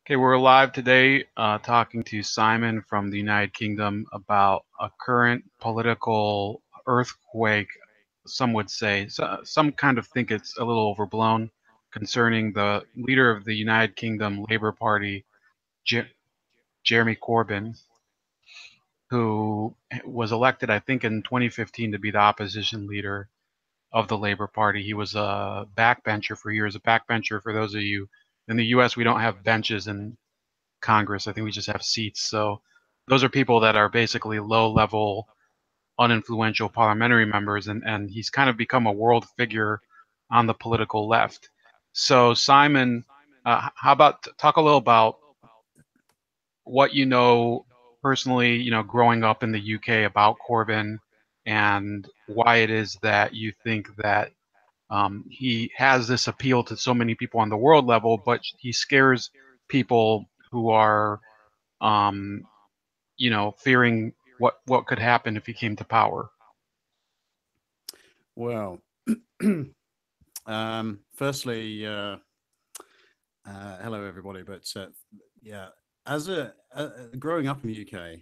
Okay, we're live today talking to Simon from the United Kingdom about a current political earthquake, some would say. Some kind of think it's a little overblown concerning the leader of the United Kingdom Labour Party, Jer Jeremy Corbyn, who was elected, I think, in 2015 to be the opposition leader of the Labour Party. He was a backbencher for years. A backbencher, for those of you in the U.S., we don't have benches in Congress. I think we just have seats. So those are people that are basically low-level, uninfluential parliamentary members, and he's kind of become a world figure on the political left. So Simon, how about talk a little about what you know personally, growing up in the UK about Corbyn, and why it is that you think that he has this appeal to so many people on the world level, but he scares people who are um, fearing what could happen if he came to power. Well, firstly, hello everybody. But yeah, as growing up in the UK,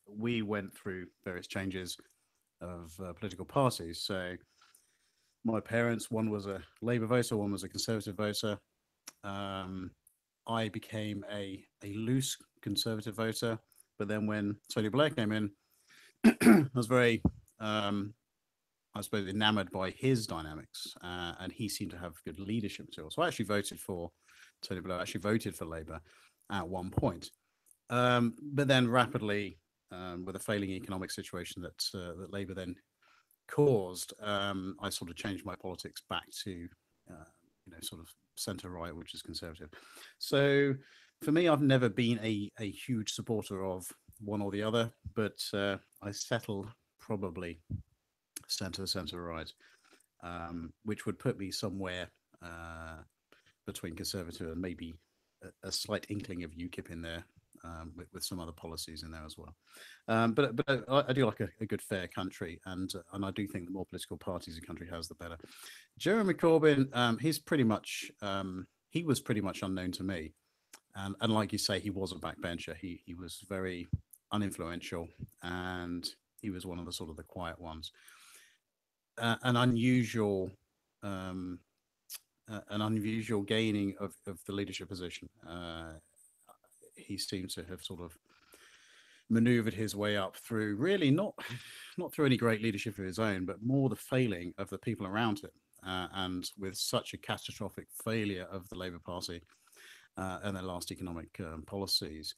we went through various changes of political parties. So my parents, one was a Labour voter, one was a Conservative voter. Um, I became a loose Conservative voter, but then when Tony Blair came in, I was very I suppose, enamored by his dynamics, and he seemed to have good leadership material. So I actually voted for Tony Blair. I actually voted for Labour at one point, but then rapidly, with a failing economic situation that Labour then caused, I sort of changed my politics back to, sort of centre right, which is Conservative. So for me, I've never been a huge supporter of one or the other, but I settled probably centre right, which would put me somewhere between Conservative and maybe a slight inkling of UKIP in there, with some other policies in there as well. But I do like a good fair country, and I do think the more political parties a country has, the better. Jeremy Corbyn, he's pretty much he was pretty much unknown to me, and like you say, he was a backbencher. He was very uninfluential, and he was one of the sort of the quiet ones. An unusual gaining of the leadership position. He seems to have sort of maneuvered his way up through really not through any great leadership of his own, but more the failing of the people around him. And with such a catastrophic failure of the Labour Party and their last economic policies,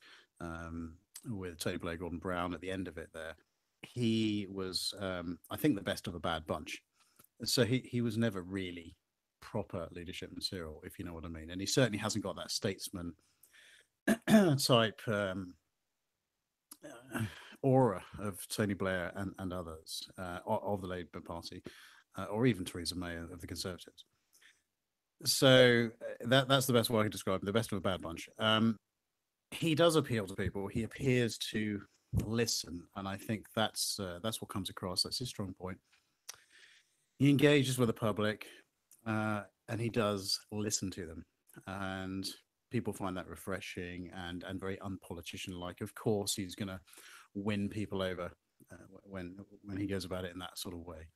with Tony Blair, Gordon Brown at the end of it there, he was, I think, the best of a bad bunch. So he was never really proper leadership material, if you know what I mean. And he certainly hasn't got that statesman type aura of Tony Blair and others of the Labour Party, or even Theresa May of the Conservatives. So that's the best way I can describe him, the best of a bad bunch. He does appeal to people. He appears to listen, and I think that's what comes across. That's his strong point. He engages with the public, and he does listen to them, and people find that refreshing and very unpolitician-like. Of course, he's going to win people over when he goes about it in that sort of way.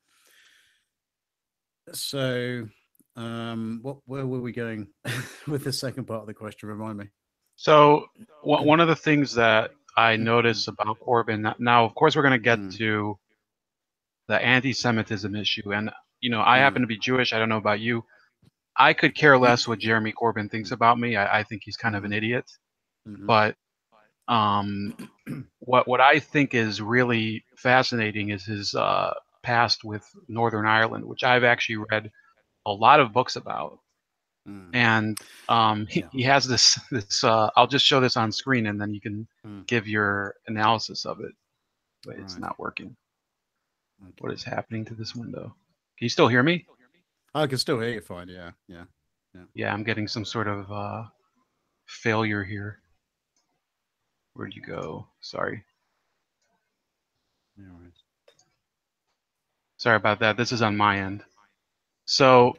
So, where were we going with the second part of the question? Remind me. So one of the things that I notice about Corbyn now, of course, we're going to get to the anti-Semitism issue, and I happen to be Jewish. I don't know about you. I could care less what Jeremy Corbyn thinks about me. I think he's kind of an idiot. But what I think is really fascinating is his past with Northern Ireland, which I've actually read a lot of books about. And he has this I'll just show this on screen, and then you can give your analysis of it. Wait, it's not working. Okay. What is happening to this window? Can you still hear me? I can still hear you fine. Yeah, I'm getting some sort of failure here. Where'd you go? Sorry. All right. Sorry about that. This is on my end. So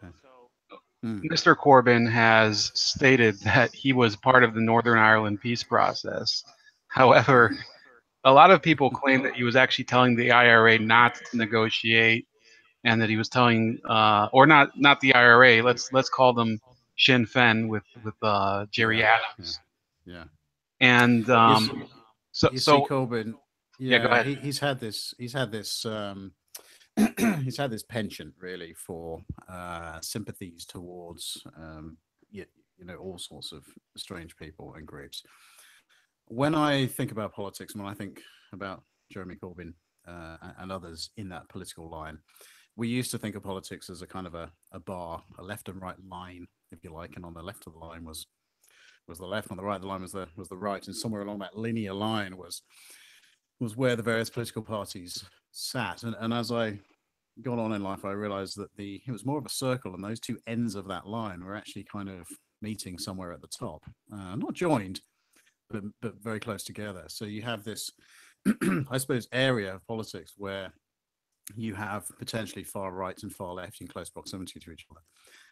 Mm. Mr. Corbyn has stated that he was part of the Northern Ireland peace process. However, a lot of people claim that he was actually telling the IRA not to negotiate, and that he was telling, or not the IRA. Let's call them Sinn Féin with Jerry Yeah, yeah, Adams. yeah. And Yes, so you see, so Corbyn. yeah, go Yeah, ahead. he's had this. He's had this. He's had this penchant really for sympathies towards you, you know, all sorts of strange people and groups. When I think about politics, and when I think about Jeremy Corbyn and others in that political line, we used to think of politics as a kind of a bar, a left and right line, if you like, and on the left of the line was the left, on the right of the line was the right, and somewhere along that linear line was where the various political parties sat. And as I got on in life, I realized that it was more of a circle, and those two ends of that line were actually kind of meeting somewhere at the top, not joined, but very close together. So you have this, I suppose, area of politics where you have potentially far right and far left in close proximity to each other.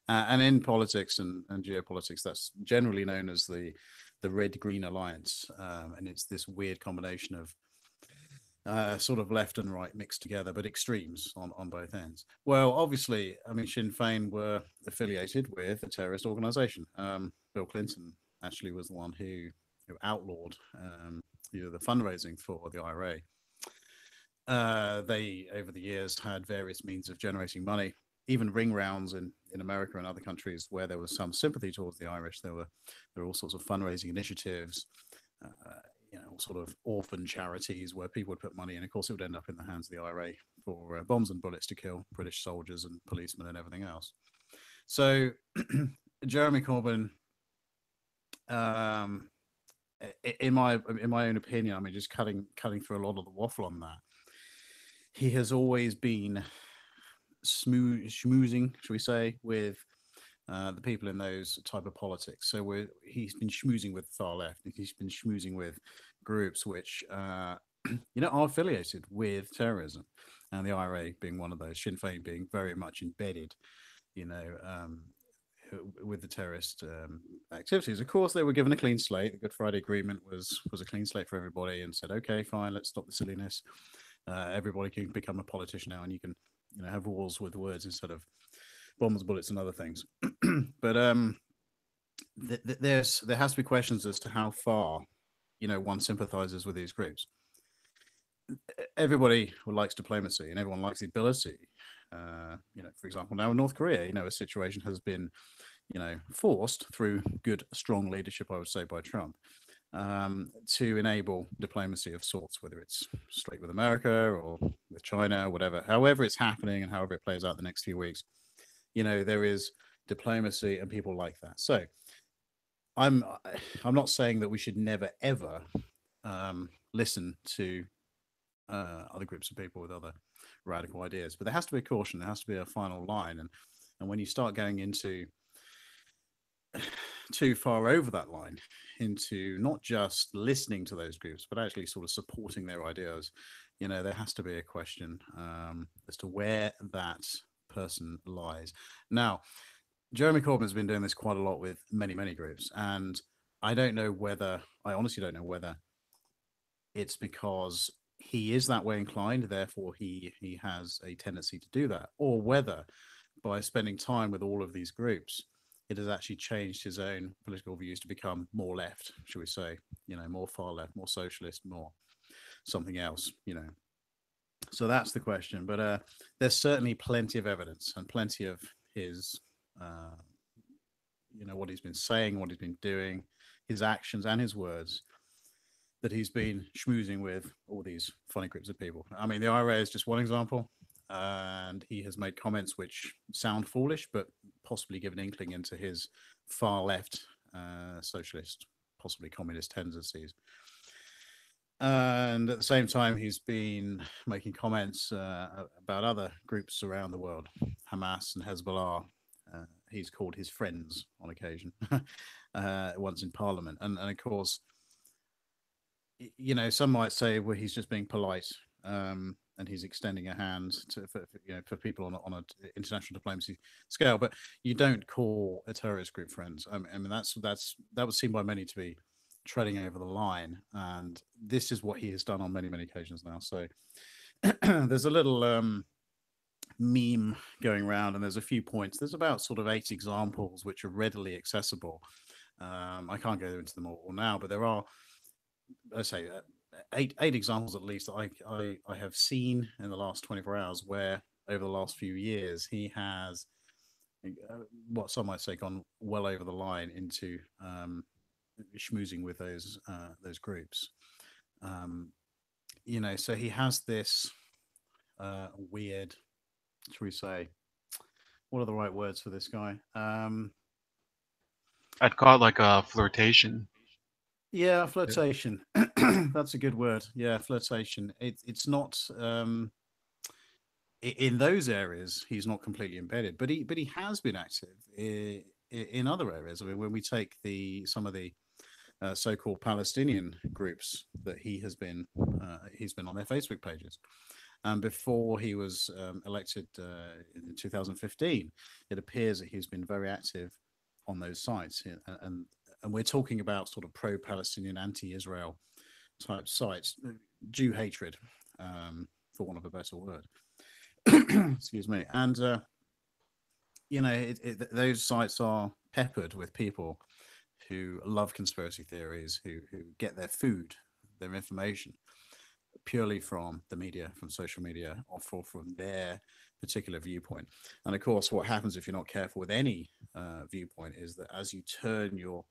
And in politics and geopolitics, that's generally known as the red-green alliance, and it's this weird combination of sort of left and right mixed together, but extremes on both ends. Well, obviously, I mean, Sinn Féin were affiliated with a terrorist organization. Bill Clinton actually was the one who outlawed the fundraising for the IRA. They, over the years, had various means of generating money, even ring rounds in America and other countries where there was some sympathy towards the Irish. There were all sorts of fundraising initiatives, uh, all sort of orphan charities where people would put money, and of course it would end up in the hands of the IRA for bombs and bullets to kill British soldiers and policemen and everything else. So Jeremy Corbyn, um, in my own opinion, I mean, just cutting through a lot of the waffle on that, he has always been schmoozing, shall we say, with the people in those type of politics. So he's been schmoozing with the far left. He's been schmoozing with groups which, are affiliated with terrorism, and the IRA being one of those. Sinn Féin being very much embedded, you know, with the terrorist activities. Of course, they were given a clean slate. The Good Friday Agreement was a clean slate for everybody, and said, okay, fine, let's stop the silliness. Everybody can become a politician now, and you can, have wars with words instead of bombs, bullets, and other things. But there has to be questions as to how far, one sympathizes with these groups. Everybody likes diplomacy, and everyone likes the ability. For example, now in North Korea, a situation has been, forced through good, strong leadership, I would say, by Trump, to enable diplomacy of sorts, whether it's straight with America or with China, whatever, however it's happening and however it plays out the next few weeks. There is diplomacy, and people like that. So I'm not saying that we should never ever listen to other groups of people with other radical ideas, but there has to be a caution. There has to be a final line, and when you start going into too far over that line, into not just listening to those groups, but actually sort of supporting their ideas, there has to be a question as to where that person lies. Now, Jeremy Corbyn has been doing this quite a lot with many, many groups, and I honestly don't know whether it's because he is that way inclined, therefore he has a tendency to do that, or whether by spending time with all of these groups, it has actually changed his own political views to become more left, shall we say, more far left, more socialist, more something else, So that's the question. But there's certainly plenty of evidence and plenty of his, what he's been saying, what he's been doing, his actions and his words, that he's been schmoozing with all these funny groups of people. I mean, the IRA is just one example, and he has made comments which sound foolish, but possibly give an inkling into his far left socialist, possibly communist tendencies. And at the same time, he's been making comments about other groups around the world, Hamas and Hezbollah. He's called his friends on occasion, once in Parliament. And of course, some might say, well, he's just being polite. and he's extending a hand for people on an international diplomacy scale. But you don't call a terrorist group friends. I mean that was seen by many to be treading over the line, and this is what he has done on many occasions now. So there's a little meme going around, and there's a few points. There's about sort of 8 examples which are readily accessible. I can't go into them all now, but there are, let's say, eight examples at least that I have seen in the last 24 hours where over the last few years he has what some might say gone well over the line into schmoozing with those groups. Um, so he has this weird, shall we say, what are the right words for this guy? I'd call it like a flirtation. Yeah, flirtation. That's a good word. Yeah, flirtation. It's not in those areas. He's not completely embedded, but he has been active in other areas. I mean, when we take some of the so-called Palestinian groups that he's been on their Facebook pages. And before he was elected in 2015, it appears that he's been very active on those sites, and we're talking about sort of pro-Palestinian, anti-Israel type sites, Jew hatred, for want of a better word. Excuse me. And those sites are peppered with people who love conspiracy theories, who get their food, their information purely from the media, from social media, or from their particular viewpoint. And of course, what happens if you're not careful with any viewpoint is that as you turn your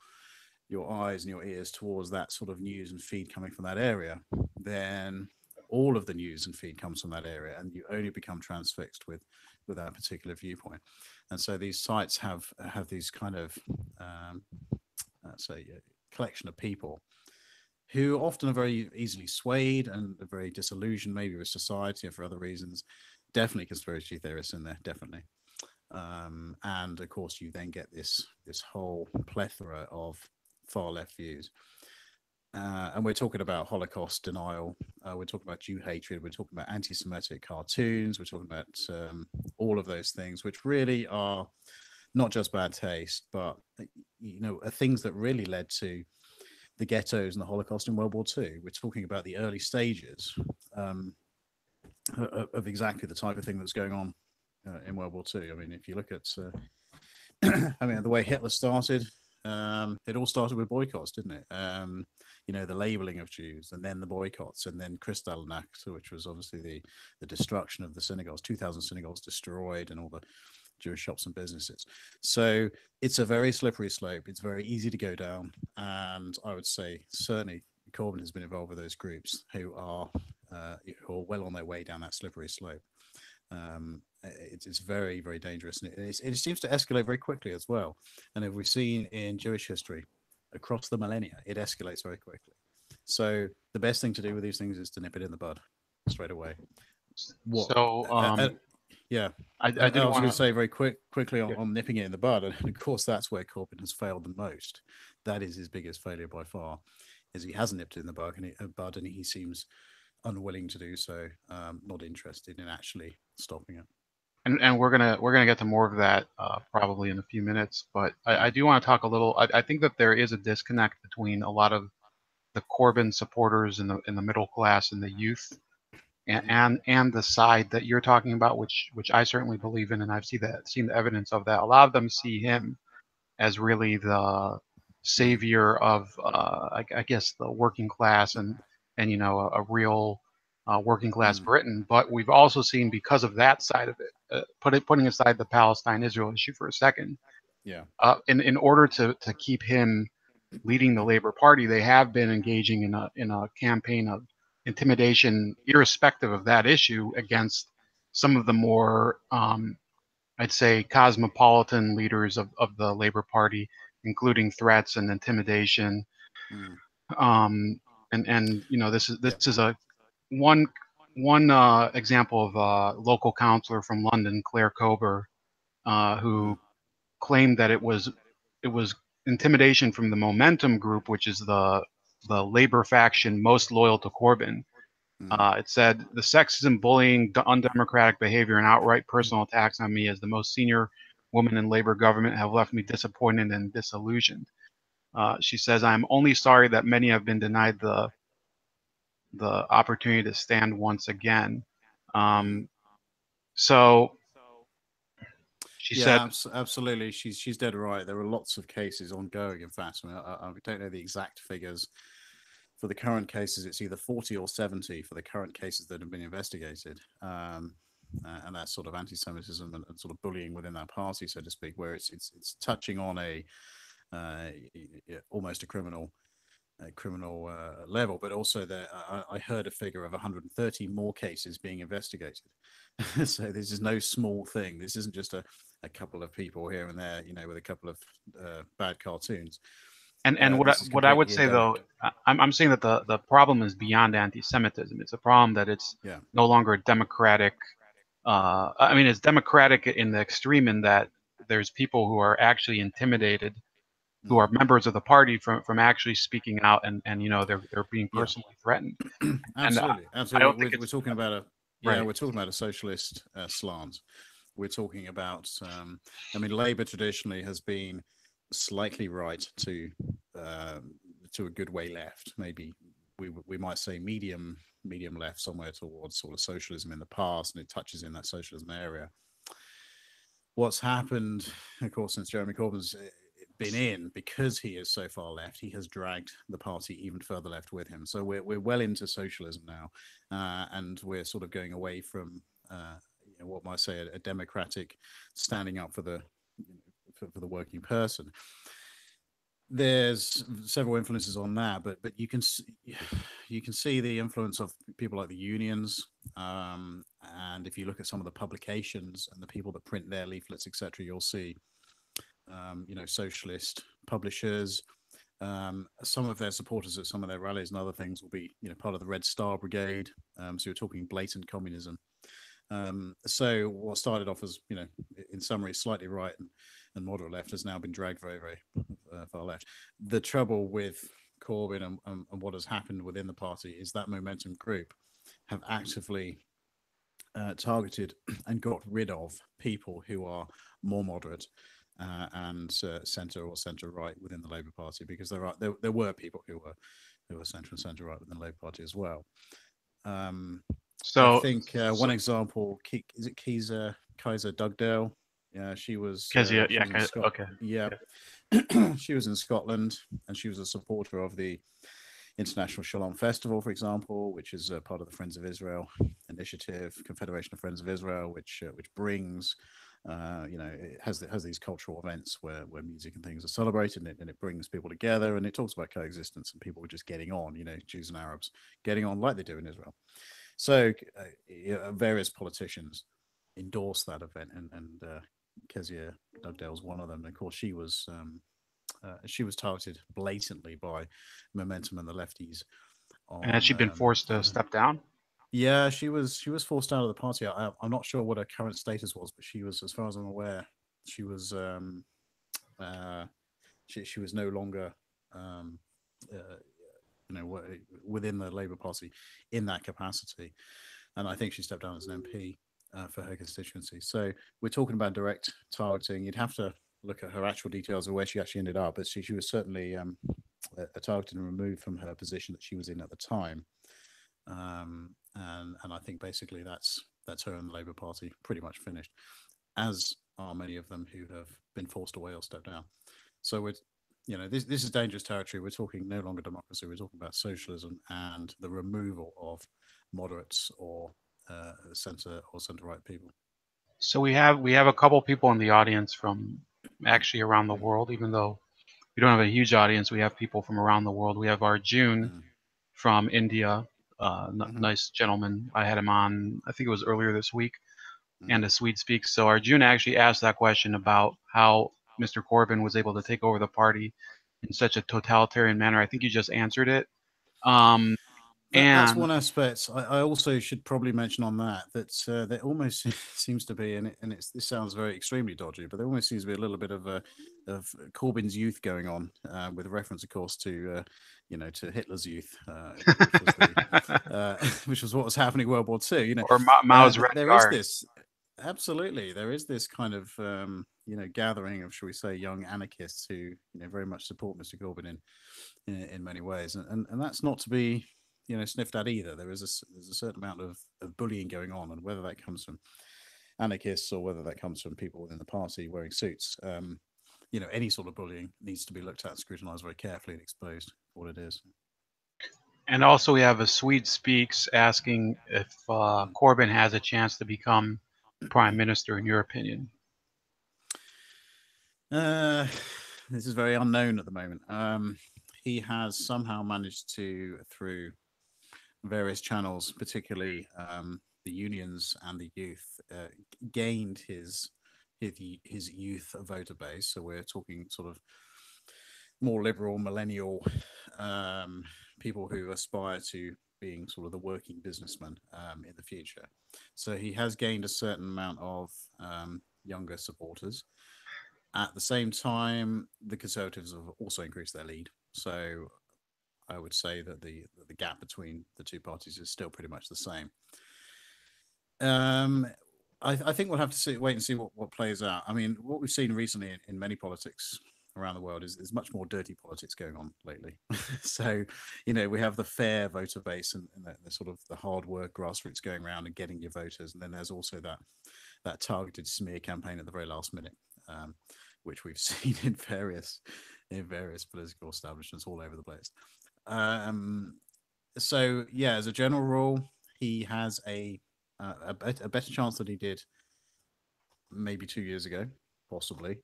eyes and your ears towards that sort of news and feed coming from that area, then all of the news and feed comes from that area, and you only become transfixed with that particular viewpoint. And so these sites have these kind of let's say a collection of people who often are very easily swayed and are very disillusioned, maybe with society or for other reasons. Definitely conspiracy theorists in there, definitely. And of course, you then get this whole plethora of far left views. And we're talking about Holocaust denial. We're talking about Jew hatred. We're talking about anti-Semitic cartoons. We're talking about all of those things, which really are not just bad taste, but are things that really led to the ghettos and the Holocaust in World War II. We're talking about the early stages of exactly the type of thing that's going on in World War II. I mean, if you look at, the way Hitler started, it all started with boycotts, didn't it? The labeling of Jews, and then the boycotts, and then Kristallnacht, which was obviously the destruction of the synagogues, 2,000 synagogues destroyed, and all the Jewish shops and businesses. So it's a very slippery slope. It's very easy to go down, and I would say certainly Corbyn has been involved with those groups who are well on their way down that slippery slope. It's very, very dangerous, and it seems to escalate very quickly as well. And if we've seen in Jewish history across the millennia, it escalates very quickly. So the best thing to do with these things is to nip it in the bud straight away. Yeah. I was going to say very quickly on nipping it in the bud, and of course that's where Corbyn has failed the most. That is his biggest failure by far, is he hasn't nipped it in the bud, and he seems unwilling to do so, not interested in actually stopping it. And we're gonna get to more of that probably in a few minutes, but I do want to talk a little. I think that there is a disconnect between a lot of the Corbyn supporters in the middle class and the youth, and the side that you're talking about, which I certainly believe in, and I've seen the evidence of that. A lot of them see him as really the savior of I guess the working class and a real working class Britain. But we've also seen, because of that side of it, putting aside the Palestine-Israel issue for a second, in order to keep him leading the Labour Party, they have been engaging in a campaign of intimidation, irrespective of that issue, against some of the more I'd say cosmopolitan leaders of the Labour Party, including threats and intimidation. This is a one example of a local councillor from London, Claire Cober, who claimed that it was intimidation from the Momentum Group, which is the Labour faction most loyal to Corbyn, Mm, It said the sexism, bullying, undemocratic behavior, and outright personal attacks on me as the most senior woman in Labour government have left me disappointed and disillusioned. She says, "I'm only sorry that many have been denied the opportunity to stand once again." mm. Um, so she said, Yeah, absolutely. She's dead right. There are lots of cases ongoing. In fact, I mean, I don't know the exact figures for the current cases. It's either 40 or 70 for the current cases that have been investigated. And that's sort of anti-Semitism and sort of bullying within that party, so to speak, where it's touching on a uh, almost a criminal level, but also there, I heard a figure of 130 more cases being investigated. So this is no small thing. This isn't just a couple of people here and there, with a couple of bad cartoons. and This is what I would completely say though, endemic. I'm saying that the problem is beyond anti-Semitism. It's a problem that it's Yeah. no longer democratic. I mean, it's democratic in the extreme in that there's people who are actually intimidated, who are Mm. members of the party from actually speaking out, and they're being Yeah. personally threatened. And Absolutely, I absolutely. don't think We're it's talking about right. we're talking about a socialist slant. We're talking about, I mean, Labour traditionally has been slightly right to a good way left. Maybe we might say medium left, somewhere towards sort of socialism in the past, and it touches in that socialism area. What's happened, of course, since Jeremy Corbyn's been in, because he is so far left, he has dragged the party even further left with him. So we're well into socialism now, and we're sort of going away from what might say a democratic standing up for the for the working person. There's several influences on that, but you can see the influence of people like the unions, and if you look at some of the publications and the people that print their leaflets, etc., you'll see socialist publishers. Some of their supporters at some of their rallies and other things will be, part of the Red Star Brigade. So you're talking blatant communism. So what started off as, in summary, slightly right and moderate left has now been dragged very, very far left. The trouble with Corbyn and what has happened within the party is that Momentum Group have actively targeted and got rid of people who are more moderate and centre or centre right within the Labour Party, because there were people who were centre and centre right within the Labour Party as well. I So, think one so example, is it Kaiser Dugdale? Yeah, she was Kezia, she yeah, was in Scotland. okay, Yeah, yeah. she was in Scotland, and she was a supporter of the International Shalom Festival, for example, which is part of the Friends of Israel initiative, Confederation of Friends of Israel, which brings, it has these cultural events where music and things are celebrated, and it brings people together, and it talks about coexistence and people just getting on, Jews and Arabs getting on like they do in Israel. So various politicians endorsed that event, and Kezia Dugdale's one of them. And of course, she was targeted blatantly by Momentum and the lefties And has on. she been forced to step down? Yeah, she was forced out of the party. I'm not sure what her current status was, but she was, as far as I'm aware, she was uh, she was no longer um, uh, within the Labour Party in that capacity, and I think she stepped down as an MP for her constituency. So we're talking about direct targeting. You'd have to look at her actual details of where she actually ended up, but she was certainly targeted and removed from her position that she was in at the time. And I think basically that's her and the Labour Party pretty much finished, as are many of them who have been forced away or stepped down. So this is dangerous territory. We're talking no longer democracy. We're talking about socialism and the removal of moderates or centre or centre right people. So we have a couple people in the audience from actually around the Mm, world, even though we don't have a huge audience. We have people from around the world. We have Arjun mm, from India, mm-hmm, nice gentleman. I had him on, I think it was earlier this week, mm. and a Swede speaks. So Arjun actually asked that question about how Mr. Corbyn was able to take over the party in such a totalitarian manner. I think you just answered it. Um, That's And one aspect. I also should probably mention on that there almost seems to be, this sounds very extremely dodgy, but there almost seems to be a little bit of Corbyn's youth going on, with reference, of course, to to Hitler's youth, which was the which was what was happening in World War II. or Mao's Red There is Guard. this. Absolutely, there is this kind of gathering of, shall we say, young anarchists who very much support Mr. Corbyn in many ways, and that's not to be sniffed at either. There's a certain amount of bullying going on, and whether that comes from anarchists or whether that comes from people within the party wearing suits, any sort of bullying needs to be looked at, scrutinized very carefully, and exposed for what it is. And also, we have a Swede Speaks asking if Corbyn has a chance to become prime minister, in your opinion. Uh, this is very unknown at the moment. He has somehow managed to, through various channels, particularly the unions and the youth, gained his youth voter base. So we're talking sort of more liberal, millennial people who aspire to being sort of the working businessman in the future. So he has gained a certain amount of younger supporters. At the same time, the Conservatives have also increased their lead. So I would say that the gap between the two parties is still pretty much the same. Um, I think we'll have to wait and see what plays out. I mean, what we've seen recently in many politics around the world is much more dirty politics going on lately. So, we have the fair voter base and the sort of the hard work grassroots going around and getting your voters, and then there's also that targeted smear campaign at the very last minute, which we've seen in various political establishments all over the place. So yeah, as a general rule, he has a better chance than he did maybe 2 years ago, possibly.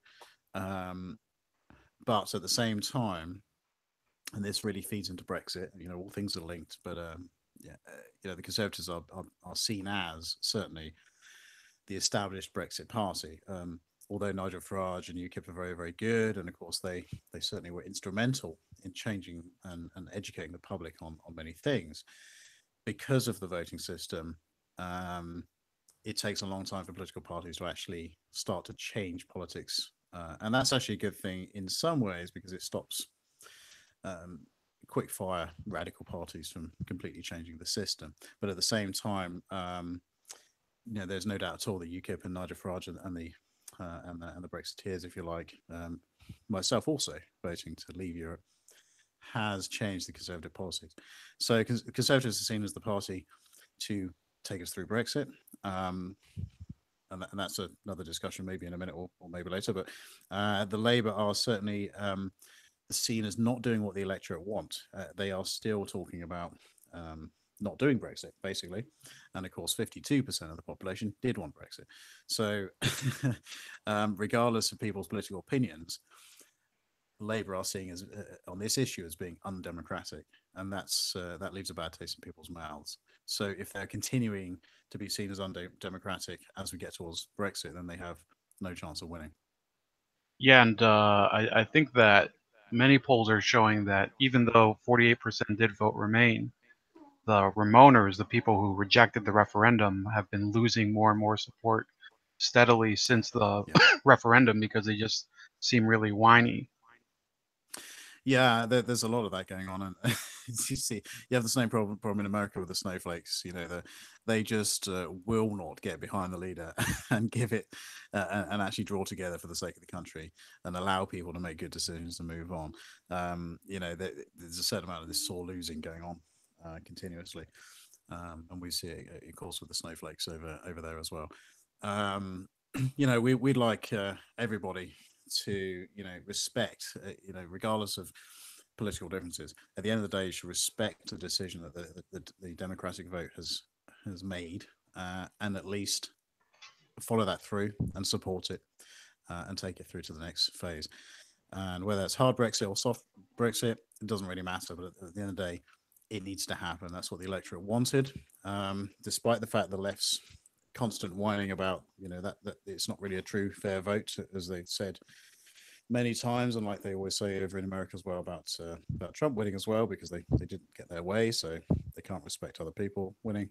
Um, but at the same time, and this really feeds into Brexit. All things are linked, but yeah, the Conservatives are seen as certainly the established Brexit party. Although Nigel Farage and UKIP are very, very good, and of course they certainly were instrumental in changing and educating the public on many things. Because of the voting system, it takes a long time for political parties to actually start to change politics, and that's actually a good thing in some ways because it stops quick fire radical parties from completely changing the system. But at the same time, there's no doubt at all that UKIP and Nigel Farage and the Brexiteers, if you like, myself also voting to leave Europe, has changed the Conservative policies. So Conservatives are seen as the party to take us through Brexit. And that's another discussion maybe in a minute or maybe later. But the Labour are certainly seen as not doing what the electorate want. They are still talking about not doing Brexit, basically. And of course, 52% of the population did want Brexit. So regardless of people's political opinions, Labour are seeing as on this issue as being undemocratic, and that leaves a bad taste in people's mouths. So if they're continuing to be seen as undemocratic as we get towards Brexit, then they have no chance of winning. Yeah, and I think that many polls are showing that even though 48% did vote Remain, the Remoaners, the people who rejected the referendum, have been losing more and more support steadily since the Yeah. referendum because they just seem really whiny. Yeah, there's a lot of that going on, and you see, you have the same problem in America with the snowflakes. They just will not get behind the leader and give it and actually draw together for the sake of the country and allow people to make good decisions and move on. There's a certain amount of this sore losing going on continuously, and we see it, of course, with the snowflakes over there as well. We'd like everybody to respect, regardless of political differences. At the end of the day, you should respect the decision that the democratic vote has made, and at least follow that through and support it, and take it through to the next phase. And whether it's hard Brexit or soft Brexit, it doesn't really matter. But at the end of the day, it needs to happen. That's what the electorate wanted, despite the fact the left's constant whining about that it's not really a true fair vote, as they've said many times, and like they always say over in America as well about Trump winning as well, because they didn't get their way, so they can't respect other people winning.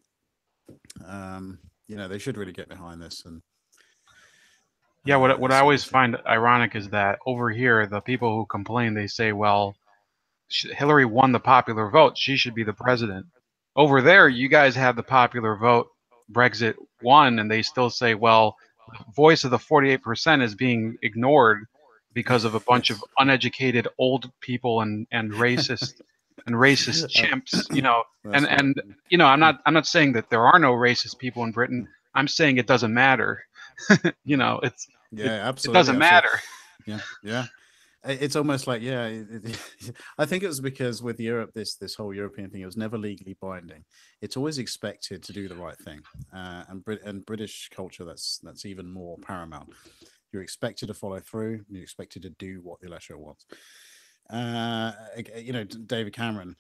They should really get behind this Yeah, what and I see always this through. find ironic is that over here, the people who complain, they say, well, Hillary won the popular vote. She should be the president. Over there, Yeah. you guys had the popular vote. Brexit won, and they still say, well, the voice of the 48% is being ignored because of a bunch of Yes. uneducated old people and racist Uh, chimps. You know, and that's right. and I'm not saying that there are no racist people in Britain. I'm saying it doesn't matter. You Mm. know, it Yeah, it absolutely, doesn't absolutely. matter. Yeah, yeah. It's almost like, yeah. I think it was because with Europe, this whole European thing, it was never legally binding. It's always expected to do the right thing, and British culture, that's even more paramount. You're expected to follow through. You're expected to do what the electorate wants. David Cameron,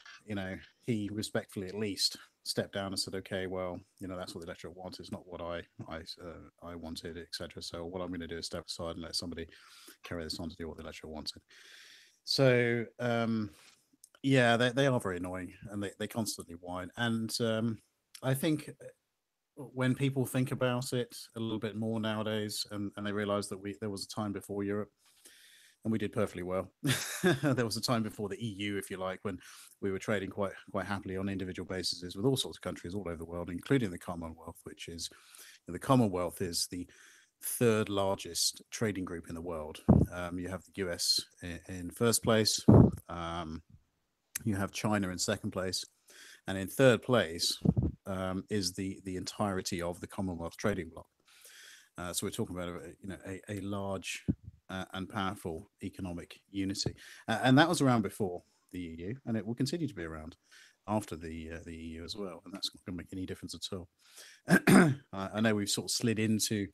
he respectfully at least stepped down and said, okay, well, that's what the electorate wants. It's not what I wanted, etc. So what I'm going to do is step aside and let somebody carry this on to do what the electorate wanted. So yeah, they are very annoying, and they constantly whine. And I think when people think about it a little bit more nowadays, and they realize that there was a time before Europe and we did perfectly well. There was a time before the EU, if you like, when we were trading quite happily on individual bases with all sorts of countries all over the world, including the Commonwealth, which is the Commonwealth is the third largest trading group in the world. You have the US in first place. Um, you have China in second place, and in third place is the entirety of the Commonwealth trading bloc. So we're talking about a large and powerful economic unity, and that was around before the EU, and it will continue to be around after the EU as well, and that's not going to make any difference at all. I know we've sort of slid into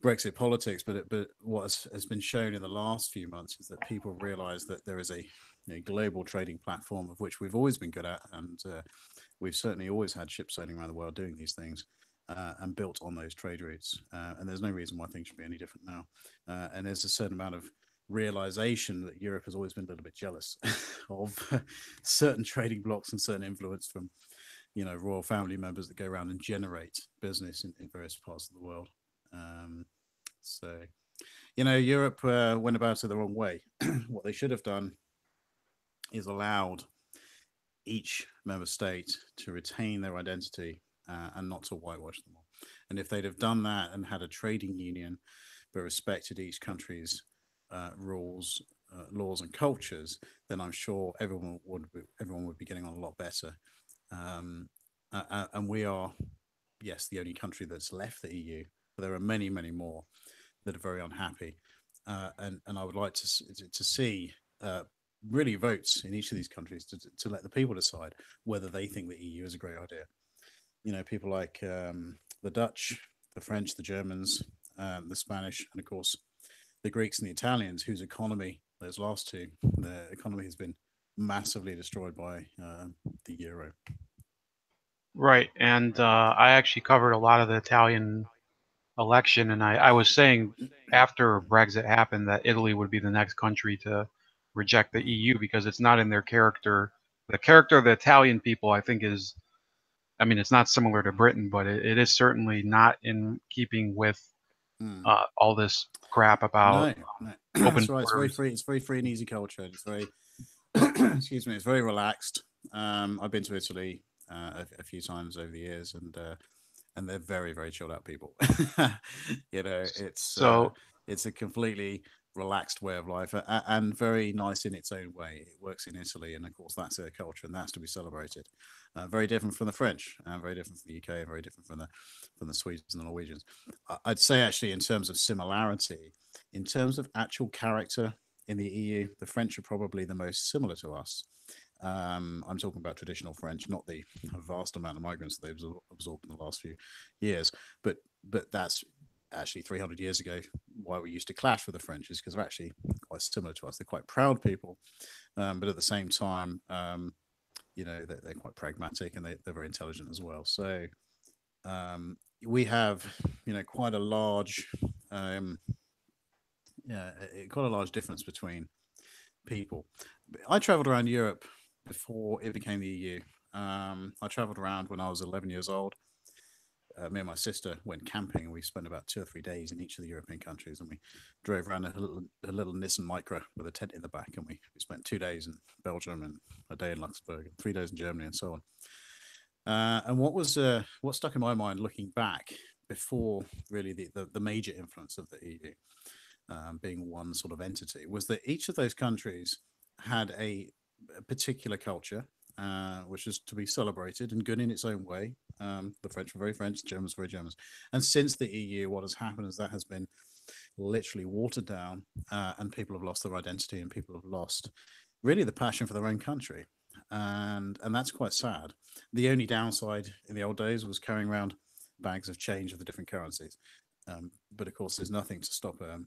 Brexit politics, but what has been shown in the last few months is that people realise that there is a global trading platform of which we've always been good at, and we've certainly always had ships sailing around the world doing these things. And built on those trade routes, and there's no reason why things should be any different now. And there's a certain amount of realization that Europe has always been a little bit jealous of certain trading blocks and certain influence from royal family members that go around and generate business in various parts of the world. Um, so Europe went about it the wrong way. What they should have done is allowed each member state to retain their identity and not to whitewash them all. And if they'd have done that and had a trading union but respected each country's rules, laws, and cultures, then I'm sure everyone would be getting on a lot better. And we are, yes, the only country that's left the EU, but there are many, many more that are very unhappy. And I would like to see really votes in each of these countries to let the people decide whether they think the EU is a great idea. People like the Dutch, the French, the Germans, the Spanish, and of course the Greeks and the Italians, whose economy, those last two, their economy has been massively destroyed by the euro. Right, and I actually covered a lot of the Italian election, and I was saying after Brexit happened that Italy would be the next country to reject the EU because it's not in their character. The character of the Italian people, I think, is, I mean, it's not similar to Britain, but it is certainly not in keeping with Mm. all this crap about No, no, open that's right. It's very borders. free. It's very free and easy culture. It's very, excuse me. It's very relaxed. I've been to Italy a few times over the years, and they're very, very chilled out people. you know, it's uh, So it's a completely relaxed way of life, and very nice in its own way. It works in Italy, and of course that's their culture, and that's to be celebrated. Very different from the French, very different from the UK, and very different from the Swedes and the Norwegians. I'd say actually, in terms of similarity, in terms of actual character in the EU, the French are probably the most similar to us. I'm talking about traditional French, not the vast amount of migrants that they've absorbed in the last few years, but that's actually 300 years ago. Why we used to clash with the French is because they're actually quite similar to us. They're quite proud people, but at the same time, they're quite pragmatic, and they're very intelligent as well. So we have, quite a large, yeah, quite a large difference between people. I travelled around Europe before it became the EU. I traveled around when I was 11 years old. Me and my sister went camping, and we spent about 2 or 3 days in each of the European countries. And we drove around a little Nissan Micra with a tent in the back. And we spent 2 days in Belgium and a day in Luxembourg and 3 days in Germany and so on. And what stuck in my mind looking back before really the major influence of the EU being one sort of entity was that each of those countries had a particular culture, which is to be celebrated and good in its own way. The French were very French, Germans were very Germans. And since the EU, what has happened is that has been literally watered down, and people have lost their identity, and people have lost really the passion for their own country. And that's quite sad. The only downside in the old days was carrying around bags of change of the different currencies. But of course, there's nothing to stop a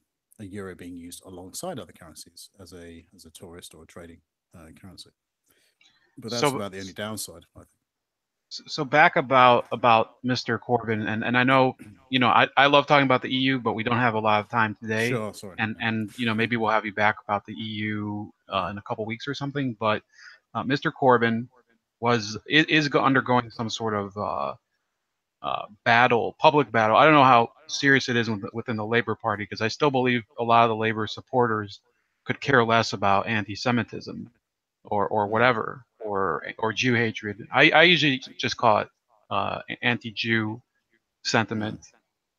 euro being used alongside other currencies as a tourist or a trading currency. But that's So about the only downside, I so back about Mr. Corbyn, and I know, think. I love talking about the EU, but we don't have a lot of time today, Sure, sorry. and maybe we'll have you back about the EU Yeah. in a couple weeks or something. But Mr. Corbyn is undergoing some sort of public battle. I don't know how serious it is within the Labour Party, because I still believe a lot of the Labour supporters could care less about anti-Semitism or Mm, whatever, or Jew hatred. I usually just call it anti-Jew mm, sentiment.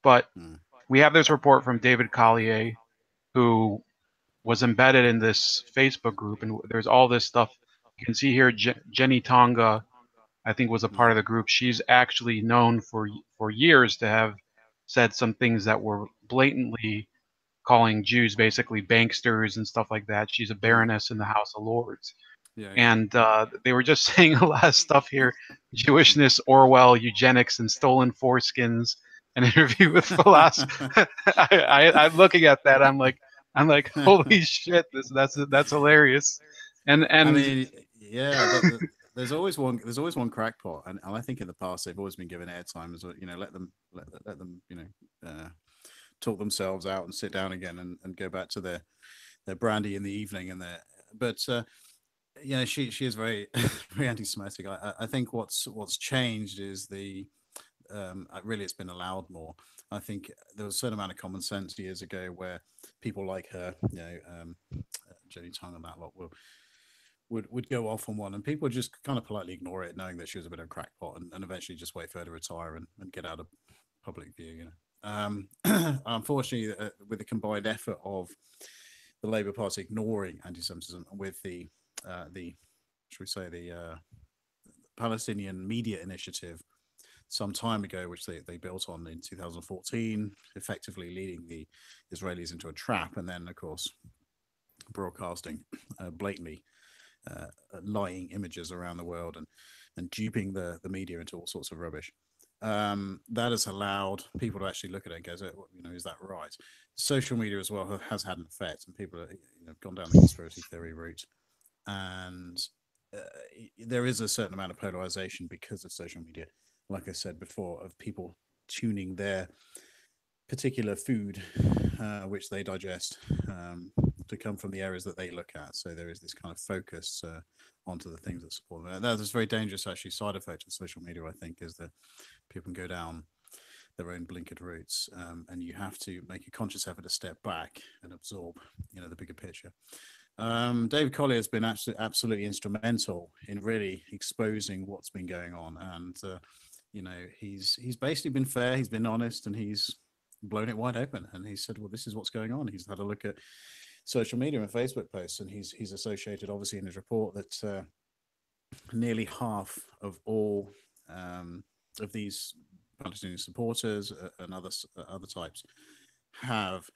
But mm, we have this report from David Collier, who was embedded in this Facebook group, and there's all this stuff. You can see here, Jenny Tonga, I think, was a part mm, of the group. She's actually known for years to have said some things that were blatantly calling Jews basically banksters and stuff like that. She's a mm. baroness in the House of Lords. Yeah, yeah. And they were just saying a lot of stuff here: Mm. Jewishness, Orwell, eugenics, and stolen foreskins. An interview with philosopher. I'm looking at that. I'm like, holy shit! That's hilarious. And I and mean, yeah, there's always one crackpot, and I think in the past they've always been given airtime as well. Let them talk themselves out and sit down again and go back to their brandy in the evening and their but she is very very anti-Semitic. I think what's changed is really it's been allowed more. I think there was a certain amount of common sense years ago where people like her, Jenny Tongue and that lot would go off on one, and people would just kind of politely ignore it, knowing that she was a bit of a crackpot, and eventually just wait for her to retire and get out of public view. Unfortunately, with the combined effort of the Labour Party ignoring anti-Semitism with the should we say the Palestinian Media Initiative some time ago, which they built on in 2014, effectively leading the Israelis into a trap, and then of course broadcasting blatantly uh, lying images around the world and duping the media into all sorts of rubbish. That has allowed people to actually look at it and go, is that right? Social media as well has had an effect, and people have gone down the conspiracy theory route, and uh, there is a certain amount of polarization because of social media. Like I said before, of people tuning their particular food, which they digest, to come from the areas that they look at. So there is this kind of focus onto the things that support them. That is very dangerous, actually. Side effect of social media, I think, is that people can go down their own blinkered routes, and you have to make a conscious effort to step back and absorb, the bigger picture. David Collier has been absolutely instrumental in really exposing what's been going on, and he's basically been fair, he's been honest, and he's blown it wide open. And he said, "Well, this is what's going on." He's had a look at social media and Facebook posts, and he's associated, obviously, in his report that nearly half of all of these Palestinian supporters and other types have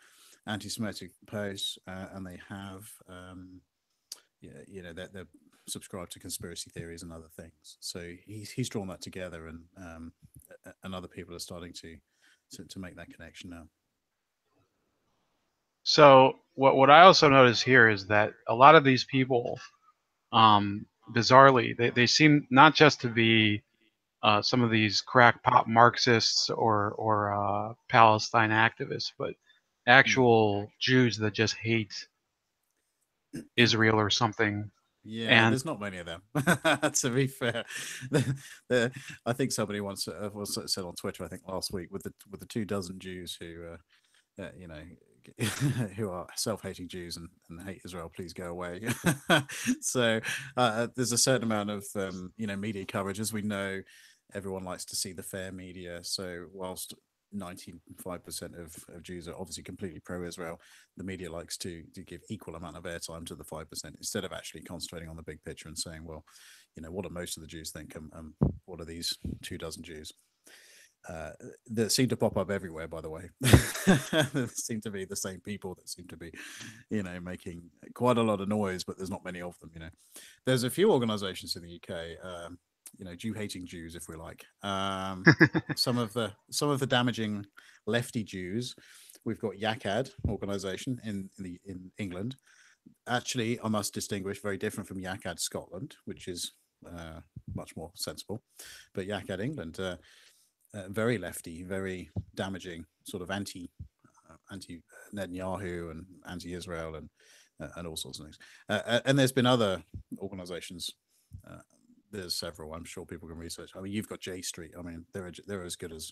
anti-Semitic posts, and they have they're subscribed to conspiracy theories and other things. So he's drawn that together, and other people are starting to make that connection now. so what I also notice here is that a lot of these people, bizarrely, they seem not just to be some of these crackpot Marxists or Palestine activists, but Mm. actual Jews that just hate Israel or something. Yeah, And there's not many of them. To be fair, I think somebody once said on Twitter, I think last week, with the 2 dozen Jews who you know, who are self-hating Jews and hate Israel, please go away. So there's a certain amount of media coverage, as we know. Everyone likes to see the fair media. So whilst 95% of Jews are obviously completely pro-Israel, the media likes to give equal amount of airtime to the 5% instead of actually concentrating on the big picture and saying, well, what do most of the Jews think, and what are these 2 dozen Jews? That seem to pop up everywhere, by the way. There seem to be the same people that seem to be, making quite a lot of noise, but there's not many of them. There's a few organizations in the UK, Jew-hating Jews, if we like. Some of the damaging lefty Jews. We've got YACAD organization in England. Actually, I must distinguish, very different from YACAD Scotland, which is much more sensible. But YACAD England, very lefty, very damaging, sort of anti Netanyahu and anti-Israel and all sorts of things. And there's been other organisations. There's several. I'm sure people can research. I mean, you've got J Street. I mean, they're as good as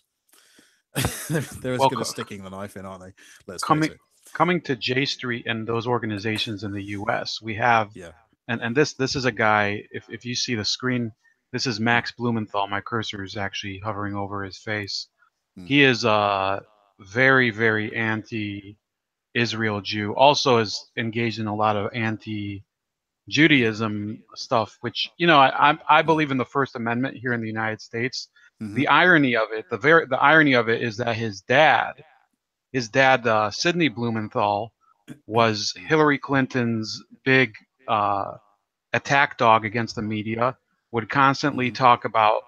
they're as well, good as sticking the knife in, aren't they? Let's face coming it. coming to J Street and those organizations in the U.S., we have, Yeah. and this is a guy. If you see the screen, this is Mm, Max Blumenthal. My cursor is actually hovering over his face. mm, He is very, very anti-Israel Jew. Also is engaged in a lot of mm, anti-Judaism stuff, which I mm, believe in the First Amendment here in the United States. mm-hmm, The irony of it, the irony of it is that his dad, Sidney Blumenthal, was mm, Hillary Clinton's big uh, attack dog against the media, would constantly mm-hmm, talk about,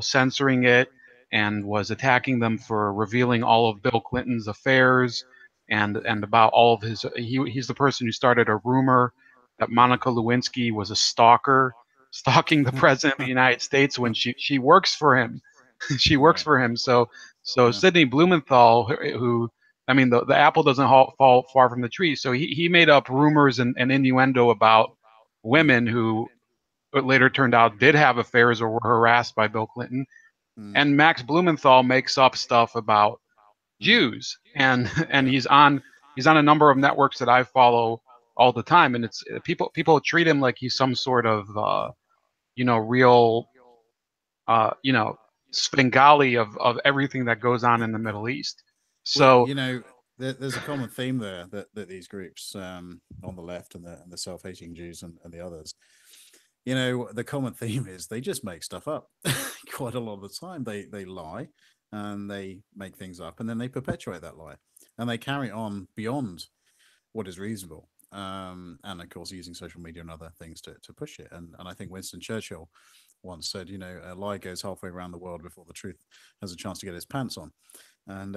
censoring it, and was attacking them for revealing all of Bill Clinton's affairs, and about all of his. He's the person who started a rumor that Monica Lewinsky was a stalker, stalking the president of the United States when she works for him. She works right. for him. So Yeah. Sidney Blumenthal, who I mean, the apple doesn't fall far from the tree. So he made up rumors and innuendo about Mm, women who it later turned out did have affairs or were harassed by Bill Clinton. mm, And Max Blumenthal makes up stuff about mm, Jews, and yeah. he's on a number of networks that I follow all the time, and it's people treat him like he's some sort of real Svengali of everything that goes on in the Middle East. Well, So there's a common theme there that these groups on the left and the self-hating Jews and the others, the common theme is they just make stuff up. Quite a lot of the time, they lie and they make things up, and then they perpetuate that lie, and they carry on beyond what is reasonable. And of course, using social media and other things to push it. And I think Winston Churchill once said, a lie goes halfway around the world before the truth has a chance to get its pants on. And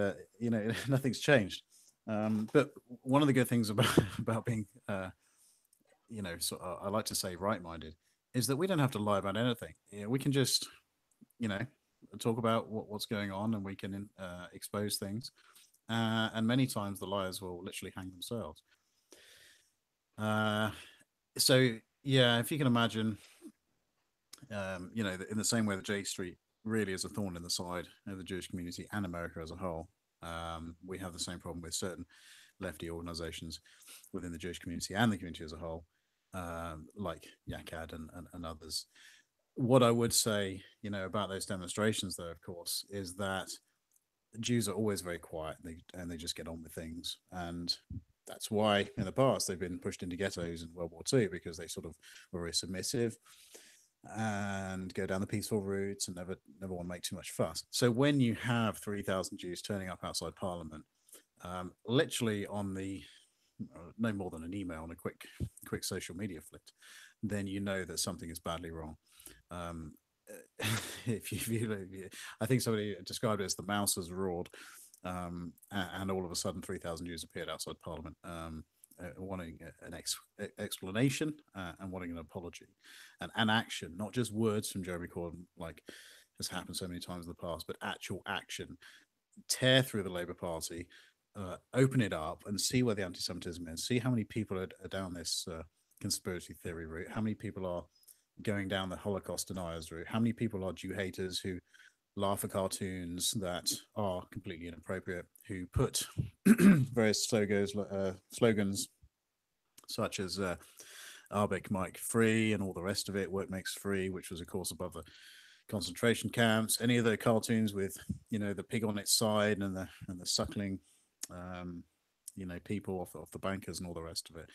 nothing's changed. But one of the good things about about being, I like to say right-minded, is that we don't have to lie about anything. We can just, you know, talk about what's going on, and we can expose things. And many times the liars will literally hang themselves. Uh, so yeah, if you can imagine, in the same way that J Street really is a thorn in the side of the Jewish community and America as a whole, we have the same problem with certain lefty organizations within the Jewish community and the community as a whole, like YACAD and others. What I would say, about those demonstrations, though, of course, is that Jews are always very quiet, and they just get on with things. And that's why in the past they've been pushed into ghettos in World War II, because they sort of were very submissive and go down the peaceful routes and never want to make too much fuss. So when you have 3,000 Jews turning up outside Parliament, literally on the no more than an email and a quick social media flick, then you know that something is badly wrong. Um, I think somebody described it as the mouse has roared, and all of a sudden 3,000 Jews appeared outside Parliament, wanting an explanation, and wanting an apology and action, not just words from Jeremy Corbyn, like has happened so many times in the past, but actual action. Tear through the Labour Party, open it up, and see where the anti-Semitism is. See how many people are down this conspiracy theory route? How many people are going down the Holocaust deniers route? How many people are Jew haters who laugh at cartoons that are completely inappropriate, who put various slogans such as Arbeck Mike free and all the rest of it, work makes free, which was of course above the concentration camps. Any of the cartoons with, the pig on its side and the suckling, um, people off the bankers and all the rest of it.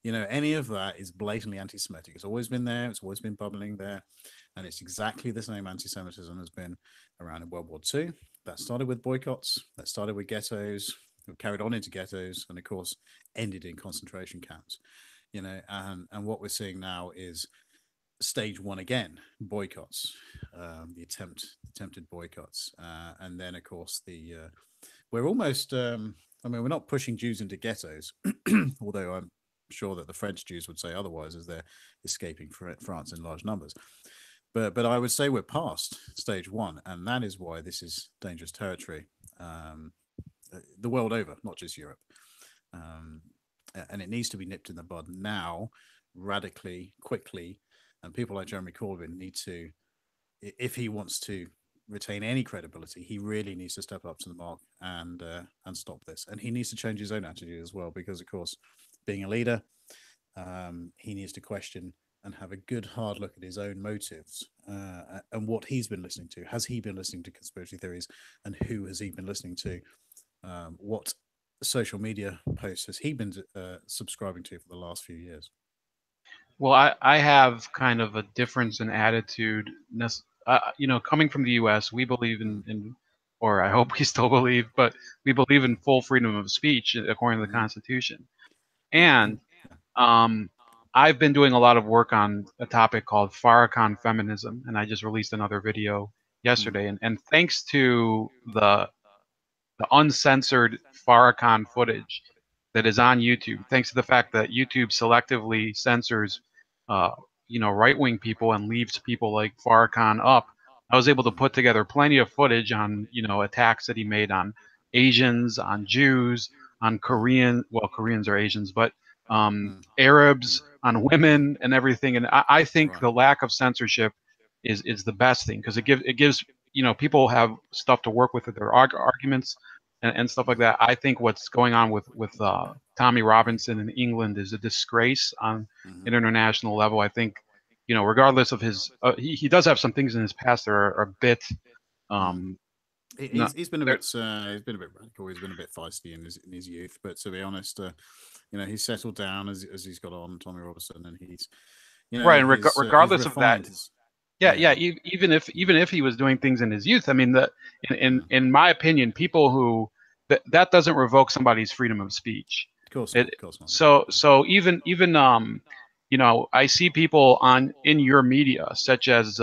Any of that is blatantly anti-Semitic. It's always been there. It's always been bubbling there, and it's exactly the same anti-Semitism has been around in World War II. That started with boycotts. That started with ghettos. Carried on into ghettos, and of course ended in concentration camps. And what we're seeing now is stage one again, boycotts, the attempted boycotts, and then of course we're almost. We're not pushing Jews into ghettos, although I'm sure that the French Jews would say otherwise, as they're escaping France in large numbers. But I would say we're past stage one, and that is why this is dangerous territory, the world over, not just Europe. And it needs to be nipped in the bud now, radically, quickly. And people like Jeremy Corbyn need to, if he wants to retain any credibility, he really needs to step up to the mark and stop this. And he needs to change his own attitude as well, because of course, being a leader, he needs to question and have a good hard look at his own motives and what he's been listening to. Has he been listening to conspiracy theories, and who has he been listening to? What social media posts has he been subscribing to for the last few years? Well, I have kind of a difference in attitude. Coming from the U.S., we believe Mm. in, or I hope we still believe, but we believe in full freedom of speech according to the Mm-hmm. Constitution. And Yeah. um, I've been doing a lot of work on a topic called Farrakhan feminism, and I just released another video Mm. yesterday. And thanks to the uncensored Farrakhan footage that is on YouTube, thanks to the fact that YouTube selectively censors, uh, right-wing people and leaves people like Farrakhan up. I was able to Mm. put together plenty of footage on, attacks that he made on Asians, on Jews, on Mm. Korean. Well, Koreans are Asians, but Mm. Arabs, on women, and everything. And I think Right. the lack of censorship is the best thing, because it gives people have stuff to work with their arguments and stuff like Mm. that. I think what's going on with Tommy Robinson in England is a disgrace on Mm-hmm. an international level. I think, regardless of his, he does have some things in his past that are a bit, Mm. um, not, He's been a they're- bit radical. He's been a bit feisty in his youth, but to be honest, he's settled down as he's got on, Tommy Robertson, and right. And he's regardless of that, refined his. yeah, Yeah. yeah. Even if he was doing things in his youth, I mean, in in, Mm. in my opinion, people who that doesn't revoke somebody's freedom of speech. Of course not. It Of course not. so even I see people on in your media such as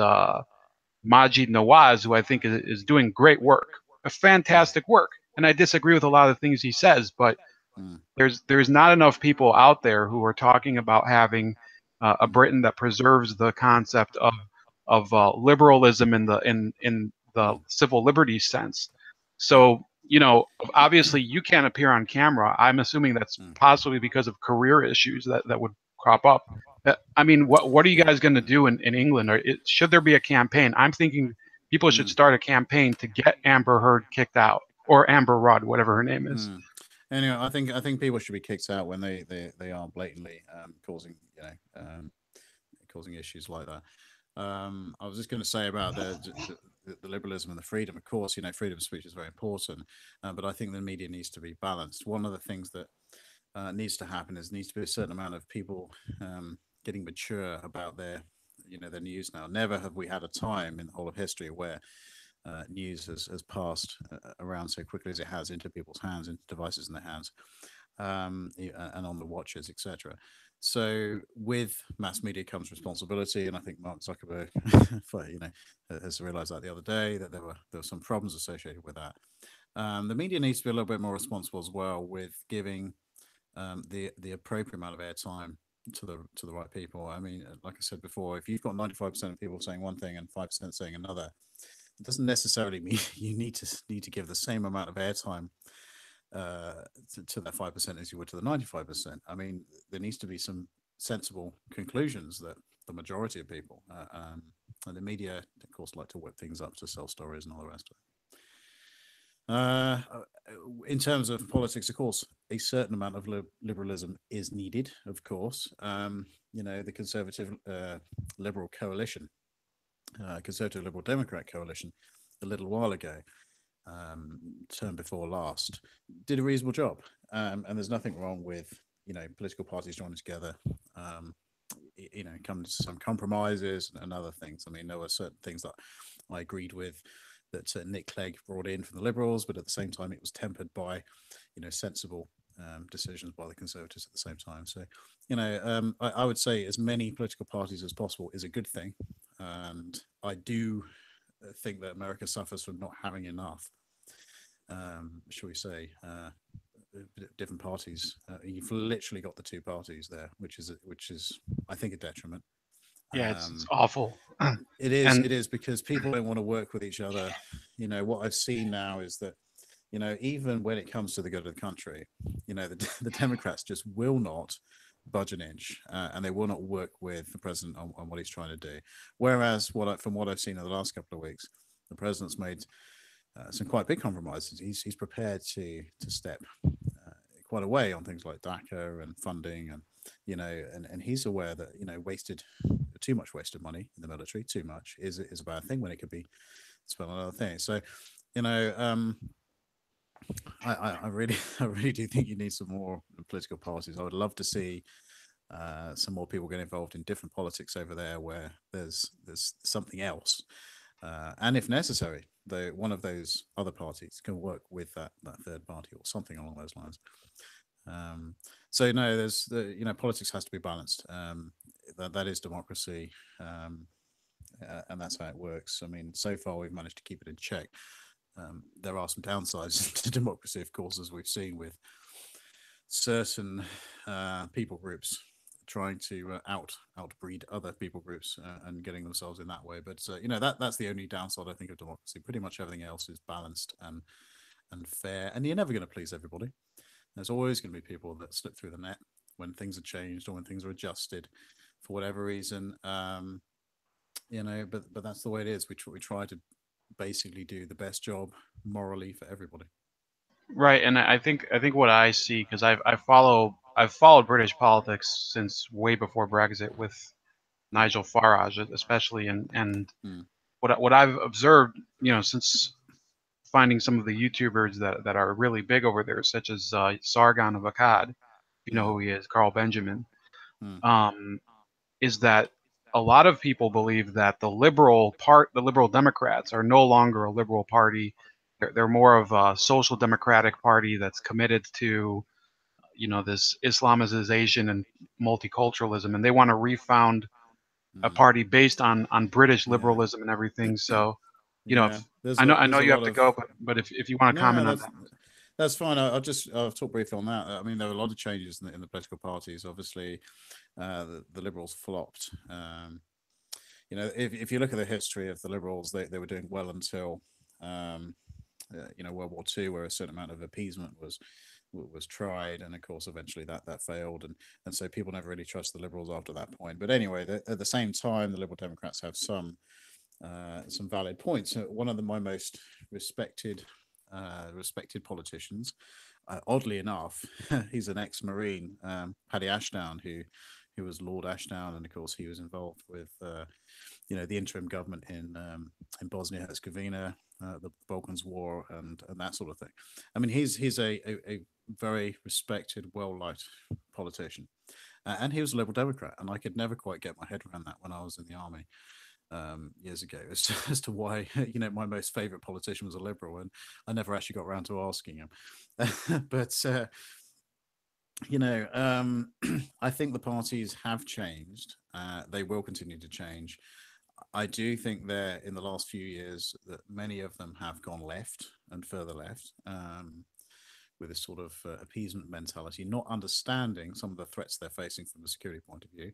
Majid Nawaz, who I think is doing great work, a Mm. fantastic work, and I disagree with a lot of the things he says, but Mm. there's not enough people out there who are talking about having a Mm. Britain that preserves the concept of liberalism in the Mm. civil liberties sense. Yeah. So obviously you can't appear on camera. I'm assuming that's Mm. possibly because of career issues that would crop up. I mean, what are you Yeah. guys going to do in England? Should there be a campaign? I'm thinking people should Mm. start a campaign to get Amber Heard kicked out, or Amber Rudd, whatever her name is. Mm. Anyway, I think people should be kicked out when they are blatantly causing causing issues like that. I was just going to say about the liberalism and the freedom. Of course, freedom of speech is very important, but I think the media needs to be balanced. One of the things that needs to happen is needs to be a certain amount of people getting mature about their news now. Never have we had a time in the whole of history where news has passed around so quickly as it has into people's hands, into devices in their hands, and on the watches, etc. So with mass media comes responsibility, and I think Mark Zuckerberg, has realised that the other day that there were some problems associated with that. The media needs to be a little bit more responsible as well with giving the appropriate amount of airtime to the right people. I mean, like I said before, if you've got 95% of people saying one thing and 5% saying another, it doesn't necessarily mean you need to give the same amount of airtime to that 5% as you would to the 95%. I mean, there needs to be some sensible conclusions that the majority of people and the media, of course, like to whip things up to sell stories and all the rest of it. In terms of politics, of course, a certain amount of liberalism is needed. Of course, the Conservative Liberal coalition, Conservative Liberal Democrat coalition, a little while ago, term before last, did a reasonable job, and there's nothing wrong with political parties joining together. Come to some compromises and other things. I mean, there were certain things that I agreed with that Nick Clegg brought in from the Liberals, but at the same time, it was tempered by, sensible decisions by the Conservatives at the same time. So, I would say as many political parties as possible is a good thing, and I do think that America suffers from not having enough. Shall we say? Different parties. You've literally got the two parties there, which is I think a detriment. Yeah, it's awful. It is. And It is because people don't want to work with each other. What I've seen now is that even when it comes to the good of the country, the Democrats just will not budge an inch, and they will not work with the president on what he's trying to do. Whereas from what I've seen in the last couple of weeks, the president's made some quite big compromises. He's prepared to step quite away on things like DACA and funding, and and he's aware that too much wasted money in the military, too much is a bad thing when it could be spent on other things. So, I really I really do think you need some more political parties. I would love to see some more people get involved in different politics over there, where there's something else, and if necessary, though, one of those other parties can work with that third party or something along those lines. So no, politics has to be balanced. That is democracy, and that's how it works. I mean, so far we've managed to keep it in check. There are some downsides to democracy, of course, as we've seen with certain people groups trying to outbreed other people groups and getting themselves in that way. But that's the only downside I think of democracy. Pretty much everything else is balanced and fair, and you're never going to please everybody. There's always going to be people that slip through the net when things are changed or when things are adjusted for whatever reason. But that's the way it is. We try to basically do the best job morally for everybody. right, and I think what I see, because I've followed British politics since way before Brexit with Nigel Farage, especially, and Mm. what I've observed, since finding some of the YouTubers that are really big over there, such as Sargon of Akkad, you know Mm. who he is, Carl Benjamin, Mm. um, is that a lot of people believe that the Liberal Democrats are no longer a liberal party. They're more of a social democratic party that's committed to, this Islamization and multiculturalism, and they want to refound a Mm. party based on British Yeah. liberalism and everything. So, Yeah. if I know There's a you have lot to of go, but if you want to no. comment on That's that. that's fine. I'll talk briefly on that. I mean, there were a lot of changes in the political parties. Obviously, the Liberals flopped. If you look at the history of the Liberals, they were doing well until World War II, where a certain amount of appeasement was tried, and of course eventually that failed, and so people never really trust the Liberals after that point. But anyway, at the same time, the Liberal Democrats have some valid points. One of my most respected politicians, oddly enough, he's an ex-Marine, Paddy Ashdown, who was Lord Ashdown, and of course he was involved with the interim government in Bosnia Herzegovina, the Balkans War, and that sort of thing. I mean, he's a very respected, well-liked politician, and he was a Liberal Democrat, and I could never quite get my head around that when I was in the army years ago, as to why my most favorite politician was a Liberal, and I never actually got around to asking him. But I think the parties have changed. They will continue to change. I do think that in the last few years that many of them have gone left and further left, with this sort of appeasement mentality, not understanding some of the threats they're facing from a security point of view.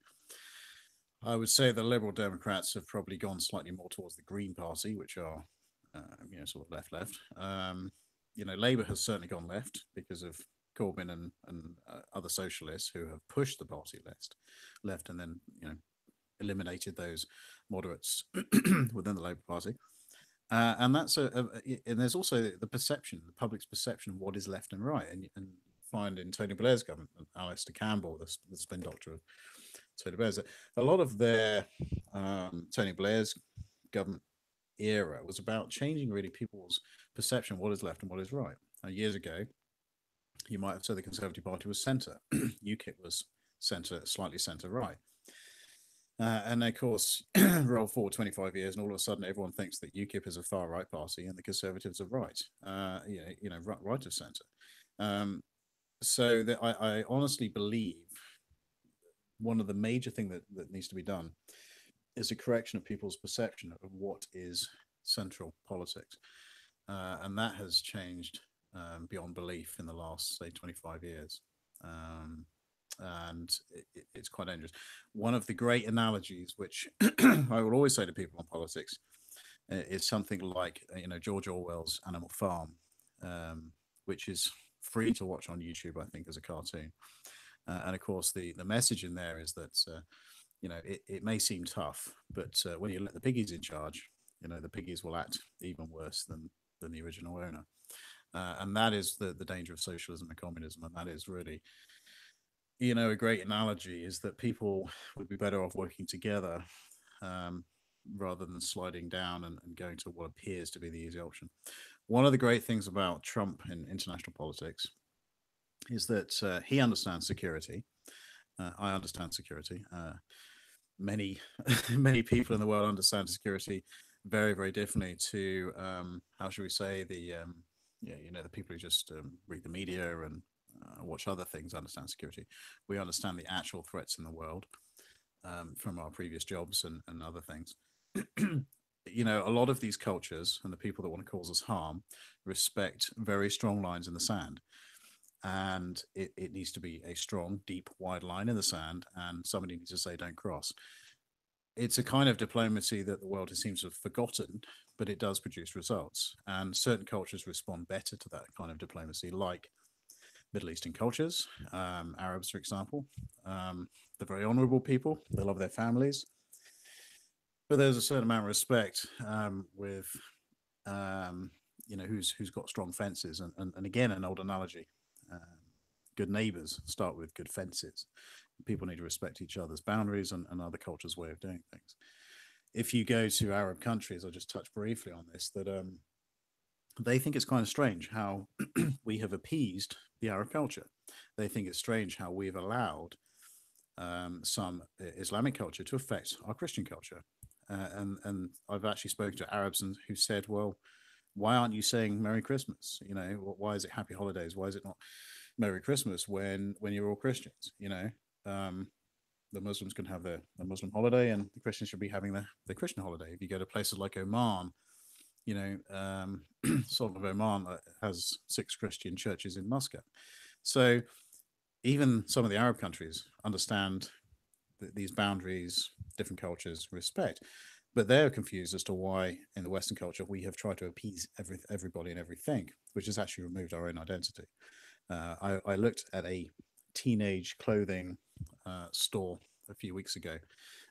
I would say the Liberal Democrats have probably gone slightly more towards the Green Party, which are, sort of left. Labour has certainly gone left because of Corbyn and other socialists who have pushed the party left, and then eliminated those moderates within the Labour Party. And that's and there's also the perception, the public's perception of what is left and right, and find in Tony Blair's government, Alistair Campbell, the spin doctor of Tony Blair's, a lot of their Tony Blair's government era was about changing really people's perception of what is left and what is right. Years ago, you might have said the Conservative Party was centre, UKIP was centre, slightly centre right. And of course, roll forward 25 years, and all of a sudden, everyone thinks that UKIP is a far right party and the Conservatives are right, right of centre. So that I honestly believe one of the major things that needs to be done is a correction of people's perception of what is central politics. And that has changed beyond belief in the last, say, 25 years. And it's quite dangerous. One of the great analogies, which I will always say to people on politics, is something like George Orwell's Animal Farm, which is free to watch on YouTube, I think, as a cartoon. And of course, the message in there is that it may seem tough, but when you let the piggies in charge, the piggies will act even worse than the original owner. And that is the danger of socialism and communism, and that is really a great analogy, is that people would be better off working together rather than sliding down and going to what appears to be the easy option. One of the great things about Trump in international politics is that he understands security. I understand security. Many people in the world understand security very, very differently to how should we say, the people who just read the media and watch other things understand security. We understand the actual threats in the world from our previous jobs and other things. A lot of these cultures and the people that want to cause us harm respect very strong lines in the sand. And it needs to be a strong, deep, wide line in the sand, and somebody needs to say, don't cross. It's a kind of diplomacy that the world seems to have forgotten, but it does produce results. And certain cultures respond better to that kind of diplomacy, like Middle Eastern cultures, Arabs, for example. They're very honorable people. They love their families. But there's a certain amount of respect with, who's got strong fences. And again, an old analogy. Good neighbors start with good fences. People need to respect each other's boundaries and other cultures' way of doing things. If you go to Arab countries, I'll just touch briefly on this, that they think it's kind of strange how we have appeased the Arab culture. They think it's strange how we've allowed some Islamic culture to affect our Christian culture. And I've actually spoken to Arabs who said, well, why aren't you saying Merry Christmas? Why is it Happy Holidays? Why is it not Merry Christmas when you're all Christians? The Muslims can have their Muslim holiday, and the Christians should be having their Christian holiday. If you go to places like Oman, Sultan of Oman has 6 Christian churches in Muscat. So even some of the Arab countries understand these boundaries, different cultures respect. But they're confused as to why, in the Western culture, we have tried to appease everybody and everything, which has actually removed our own identity. I looked at a teenage clothing store a few weeks ago,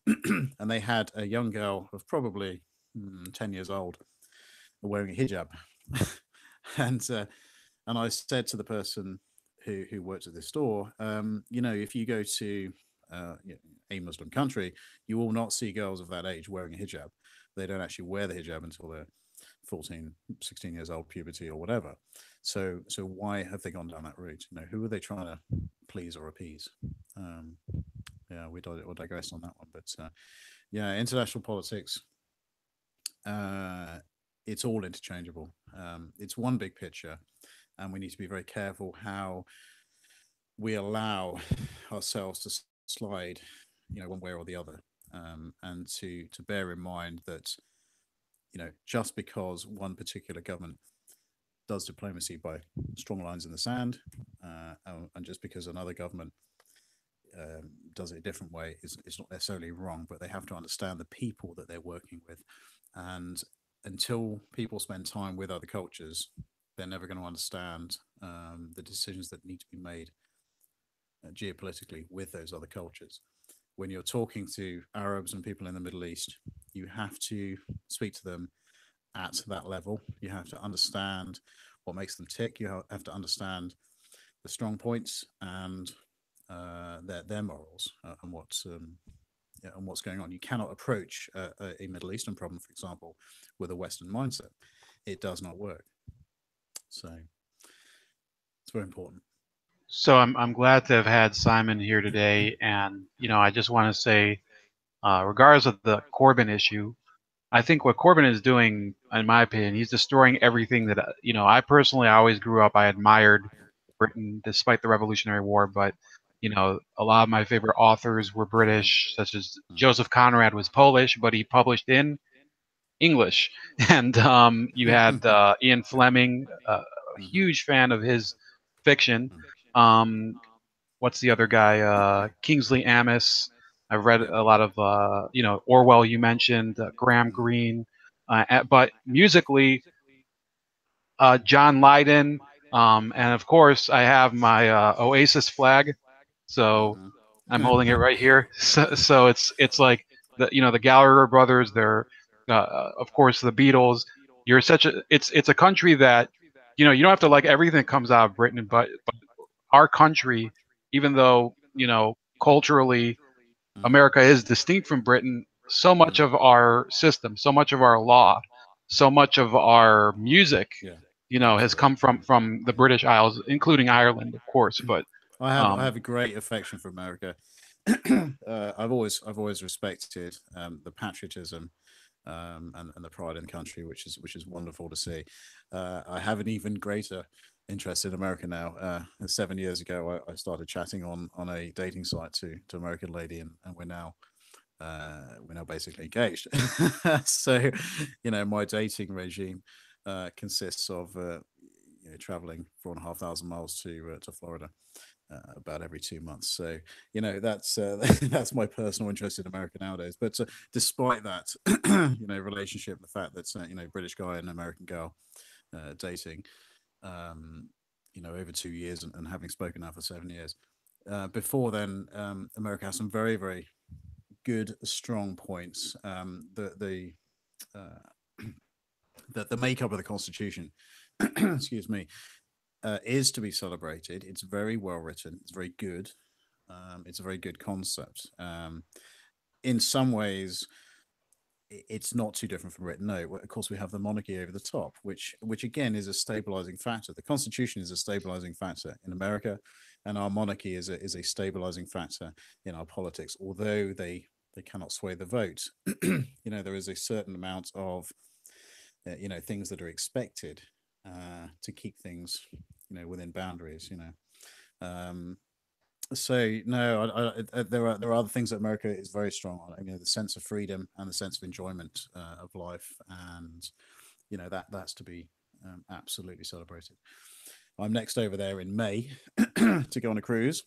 and they had a young girl of probably 10 years old wearing a hijab. and I said to the person who worked at this store, if you go to a Muslim country, you will not see girls of that age wearing a hijab. They don't actually wear the hijab until they're 14, 16 years old, puberty or whatever. So why have they gone down that route? Who are they trying to please or appease? We'll digress on that one. But international politics, it's all interchangeable. It's one big picture, and we need to be very careful how we allow ourselves to slide, one way or the other, and to bear in mind that, just because one particular government does diplomacy by strong lines in the sand, and just because another government does it a different way, it's not necessarily wrong, but they have to understand the people that they're working with. And until people spend time with other cultures, they're never going to understand the decisions that need to be made geopolitically with those other cultures. When you're talking to Arabs and people in the Middle East, you have to speak to them at that level. You have to understand what makes them tick. You have to understand the strong points and their morals and what's going on. You cannot approach a Middle Eastern problem, for example, with a Western mindset. It does not work. So it's very important. So I'm glad to have had Simon here today, and I just want to say, regardless of the Corbyn issue, I think what Corbyn is doing, in my opinion, he's destroying everything that I personally I always grew up. I admired Britain despite the Revolutionary War, but a lot of my favorite authors were British, such as Joseph Conrad was Polish, but he published in English, and you had Ian Fleming, a huge fan of his fiction. Um, what's the other guy? Kingsley Amis. I've read Yep. a lot of Orwell. You mentioned Graham Greene, but musically, John Lydon, and of course I have my Oasis flag, so I'm holding it right here. So it's like the Gallagher brothers. They're of course the Beatles. You're such a it's a country that you don't have to like everything that comes out of Britain, but our country, even though culturally America is distinct from Britain, so much of our system, so much of our law, so much of our music, Yeah, has absolutely. come from the British Isles, including Ireland, of course. But I have um, a great affection for America. I've always respected the patriotism and the pride in the country, which is wonderful to see. I have an even greater interest in America now. 7 years ago, I started chatting on a dating site to American lady, and we're now basically engaged. So, my dating regime consists of traveling 4,500 miles to Florida about every 2 months. So that's that's my personal interest in America nowadays. But despite that, relationship, the fact that British guy and American girl dating, um, over 2 years and having spoken now for 7 years. Before then, America has some very very good strong points. Uh, the makeup of the Constitution, excuse me, is to be celebrated. It's very well written. It's very good. It's a very good concept. In some ways, it's not too different from Britain. No, of course we have the monarchy over the top, which again is a stabilizing factor. The Constitution is a stabilizing factor in America, and our monarchy is a stabilizing factor in our politics. Although they cannot sway the vote, there is a certain amount of things that are expected to keep things within boundaries. Um, so no, there are other things that America is very strong on. The sense of freedom and the sense of enjoyment of life, and that's to be absolutely celebrated. I'm next over there in May to go on a cruise,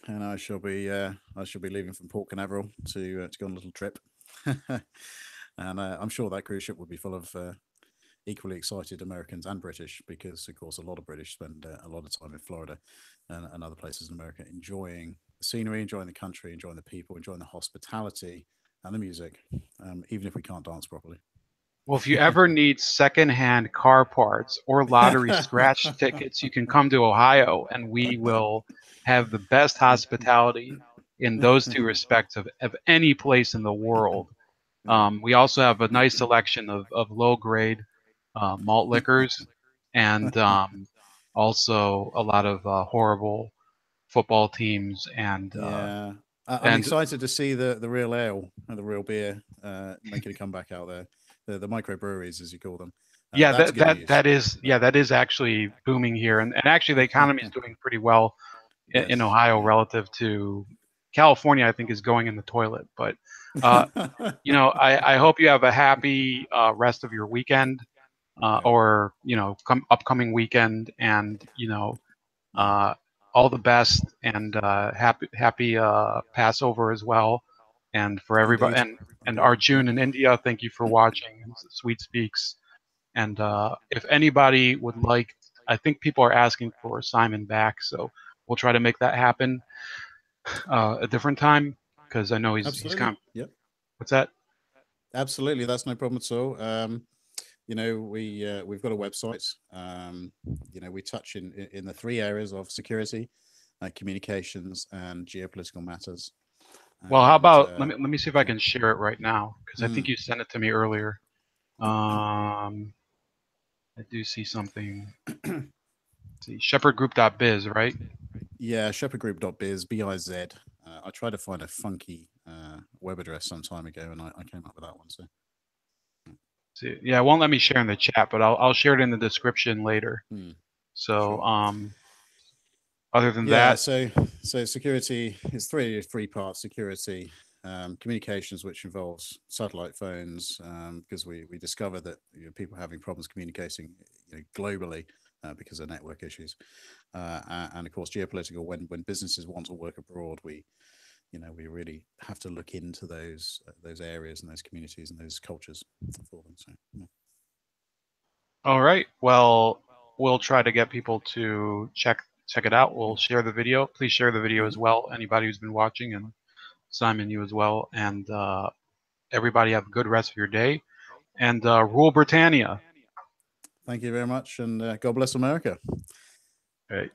and I shall be leaving from Port Canaveral to go on a little trip, and I'm sure that cruise ship will be full of equally excited Americans and British, because of course a lot of British spend a lot of time in Florida and other places in America, enjoying the scenery, enjoying the country, enjoying the people, enjoying the hospitality and the music, even if we can't dance properly. well, if you ever need secondhand car parts or lottery scratch tickets, you can come to Ohio, and we will have the best hospitality in those two respects of any place in the world. Yeah. We also have a nice selection of low grade malt liquors, and also a lot of horrible football teams, Yeah, I'm and excited to see the real ale and the real beer making a comeback out there. The microbreweries, as you call them. yeah, That's that good that news. that is That, yeah, that is actually booming here, and actually the economy is doing pretty well in yes. Ohio relative to California. I think is going in the toilet, but uh, I hope you have a happy rest of your weekend, Yeah. or upcoming weekend, and Yeah. uh, all the best, and happy Passover as well, and for everybody, Indeed. and Indeed. Arjun in India, thank you for watching. Sweet Speaks. And if anybody would like, I think people are asking for Simon back, so we'll try to make that happen a different time because I know he's Absolutely. kind of, Yep. what's that? Absolutely. That's no problem at all. We've got a website. We touch in the three areas of security, communications, and geopolitical matters. Well, how And about let me see if I yeah. can share it right now because I think Mm. you sent it to me earlier. Um, I do see something. Let's see, ShepherdGroup.biz, right? Yeah, ShepherdGroup.biz, BIZ. I tried to find a funky web address some time ago, and I came up with that one. So, See, yeah, it won't let me share in the chat, but I'll share it in the description later. hmm, So, sure. other than Yeah, that, so security is three parts: security, communications, which involves satellite phones, because we discover that people are having problems communicating globally because of network issues, and of course geopolitical. When businesses want to work abroad, we really have to look into those areas and those communities and those cultures for them. So, yeah. all right. Well, we'll try to get people to check it out. We'll share the video. Please share the video Mhm. as well. Anybody who's been watching, and Simon, you as well. And everybody have a good rest of your day. And rule Britannia. Thank you very much, and God bless America. All right.